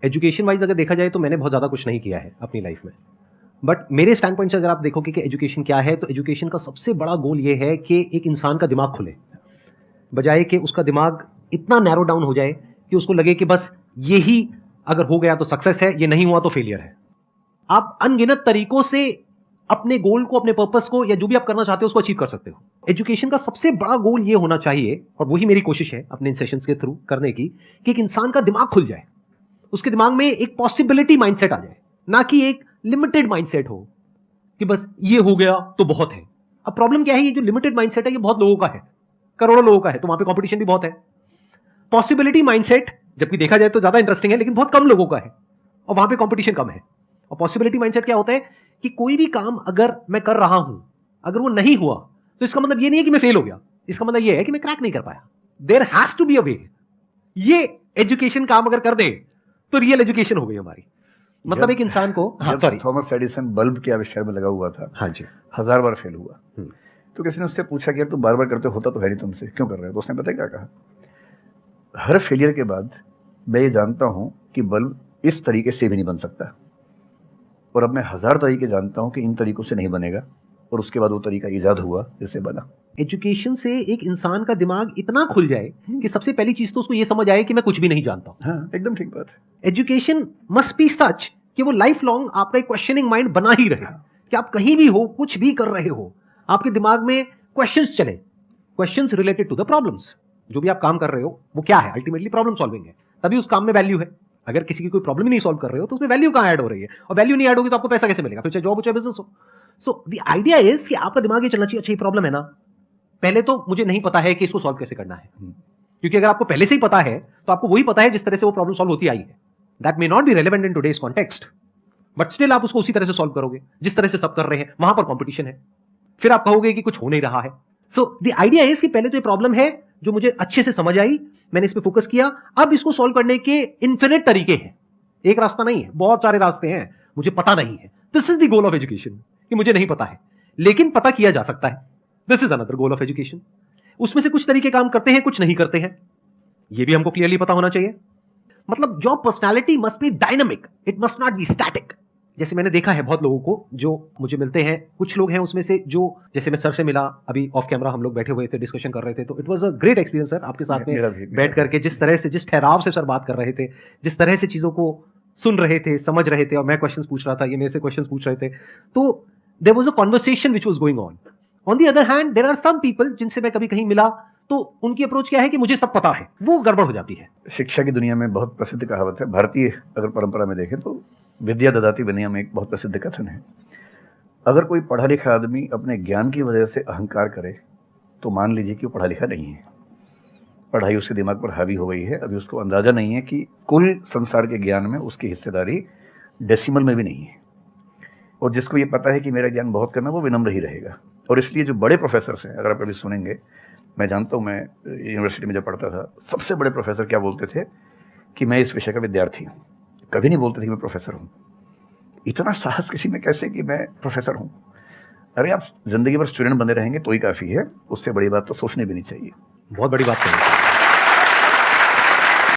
Education wise अगर देखा जाए तो मैंने बहुत ज़्यादा कुछ नहीं किया है अपनी लाइफ में, बट मेरे स्टैंड पॉइंट से अगर आप देखोगे कि एजुकेशन क्या है, तो एजुकेशन का सबसे बड़ा गोल ये है कि एक इंसान का दिमाग खुले, बजाय कि उसका दिमाग इतना नैरो डाउन हो जाए कि उसको लगे कि बस यही अगर हो गया तो सक्सेस है, ये नहीं हुआ तो फेलियर है। आप अनगिनत तरीकों से अपने गोल को, अपने पर्पस को, या जो भी आप करना चाहते हो उसको अचीव कर सकते हो। एजुकेशन का सबसे बड़ा गोल ये होना चाहिए, और वही मेरी कोशिश है अपने इन सेशंस के थ्रू करने की, कि एक इंसान का दिमाग खुल जाए, उसके दिमाग में एक पॉसिबिलिटी माइंडसेट आ जाए, ना कि एक लिमिटेड माइंडसेट हो कि बस ये हो गया तो बहुत है। अब प्रॉब्लम क्या है, ये जो लिमिटेड माइंडसेट है ये बहुत लोगों का है, करोड़ों लोगों का है, तो वहां पे कंपटीशन भी बहुत है। पॉसिबिलिटी माइंडसेट जबकि देखा जाए तो ज्यादा इंटरेस्टिंग है, लेकिन बहुत कम लोगों का है, और वहां पे कंपटीशन कम है। और पॉसिबिलिटी माइंडसेट क्या होता है कि कोई भी काम अगर मैं कर रहा हूं, अगर वो नहीं हुआ तो इसका मतलब ये नहीं है कि मैं फेल हो गया, इसका मतलब ये है कि मैं क्रैक नहीं कर पाया। There has to be a way. ये एजुकेशन काम अगर कर दे तो रियल एजुकेशन हो गई हमारी। मतलब एक इंसान को, सॉरी, थॉमस एडिसन बल्ब के आविष्कार में लगा हुआ था, हाँ जी, 1000 बार फेल हुआ। तो किसी ने उससे पूछा कि यार तुम बार बार करते होता तो है नहीं, तुमसे क्यों कर रहे हो? तो उसने पता क्या कहा, हर फेलियर के बाद मैं ये जानता हूं कि बल्ब इस तरीके से भी नहीं बन सकता, और अब मैं 1000 तरीके जानता हूं कि इन तरीकों से नहीं बनेगा, और उसके बाद वो तरीका ईजाद हुआ जिससे बना। एजुकेशन से एक इंसान का दिमाग इतना खुल जाए कि सबसे पहली चीज तो उसको ये समझ आए कि मैं कुछ भी नहीं जानता हूं। हाँ, एकदम ठीक बात है। एजुकेशन मस्ट बी सच कि वो लाइफ लॉन्ग आपका एक क्वेश्चनिंग माइंड बना ही रहे, कि आप कहीं भी हो, कुछ भी कर रहे हो, आपके दिमाग में क्वेश्चंस चले, questions related to the problems. जो भी आप काम कर रहे हो वो क्या है, अल्टीमेटली प्रॉब्लम सॉल्विंग है, तभी उस काम में वैल्यू है। अगर किसी की कोई प्रॉब्लम ही नहीं सॉल्व कर रहे हो तो उसमें वैल्यू कहां ऐड हो रही है, और वैल्यू नहीं ऐड होगी तो आपको पैसा कैसे मिलेगा, फिर चाहे जॉब हो चाहे बिजनेस हो। सो द आइडिया इज कि आपका दिमाग ये चलना चाहिए, अच्छा ये प्रॉब्लम है ना, पहले तो मुझे नहीं पता है कि इसको सॉल्व कैसे करना है, क्योंकि अगर आपको पहले से ही पता है तो आपको वही पता है जिस तरह से वो प्रॉब्लम सॉल्व होती आई है। That may not be relevant in today's context, but still आप उसको उसी तरह से सॉल्व करोगे जिस तरह से सब कर रहे हैं, वहां पर कंपटीशन है, फिर आप कहोगे कि कुछ हो नहीं रहा है। सो द आइडिया इज कि पहले तो ये प्रॉब्लम है जो मुझे अच्छे से समझ आई, मैंने इस पे फोकस किया, अब इसको सॉल्व करने के इन्फिनिट तरीके हैं, एक रास्ता नहीं है, बहुत सारे रास्ते हैं, मुझे पता नहीं है। This is the goal of education, कि मुझे नहीं पता है लेकिन पता किया जा सकता है। This is another goal of education. उसमें से कुछ तरीके काम करते हैं, कुछ नहीं करते हैं, यह भी हमको क्लियरली पता होना चाहिए। मतलब job personality must be dynamic, it must not be static. जैसे मैंने देखा है बहुत लोगों को जो मुझे मिलते हैं, कुछ लोग हैं उसमें से जो, जैसे मैं सर से मिला, अभी ऑफ कैमरा हम लोग बैठे हुए थे, डिस्कशन कर रहे थे, तो it was a great experience sir, आपके साथ में बैठ करके जिस तरह से, जिस ठहराव से सर बात कर रहे थे, जिस तरह से चीजों को सुन रहे थे, समझ रहे थे, और मैं क्वेश्चंस पूछ रहा था, ये मेरे से क्वेश्चंस पूछ रहे थे, तो there was a conversation which was going on. On the other hand there are some people जिनसे मैं कभी कहीं मिला तो उनकी अप्रोच क्या है कि मुझे सब पता है, वो गड़बड़ हो जाती है। शिक्षा की दुनिया में बहुत प्रसिद्ध कहावत है, भारतीय अगर परंपरा में देखें तो विद्या ददाति विनयम एक बहुत प्रसिद्ध कथन है। अगर कोई पढ़ा लिखा आदमी अपने ज्ञान की वजह से अहंकार करे तो मान लीजिए कि वो पढ़ा लिखा नहीं है, पढ़ाई उसके दिमाग पर हावी हो गई है, अभी उसको अंदाजा नहीं है कि कुल संसार के ज्ञान में उसकी हिस्सेदारी डेसिमल में भी नहीं है। और जिसको ये पता है कि मेरा ज्ञान बहुत करना, वो विनम्र ही रहेगा। और इसलिए जो बड़े प्रोफेसर्स हैं, अगर आप अभी सुनेंगे, मैं जानता हूँ, मैं यूनिवर्सिटी में जब पढ़ता था, सबसे बड़े प्रोफेसर क्या बोलते थे कि मैं इस विषय का विद्यार्थी हूँ, कभी नहीं बोलते थे कि मैं प्रोफेसर हूँ। इतना साहस किसी में कैसे कि मैं प्रोफेसर हूँ? अरे आप जिंदगी भर स्टूडेंट बने रहेंगे तो ही काफ़ी है, उससे बड़ी बात तो सोचने भी नहीं चाहिए। बहुत बड़ी बात है।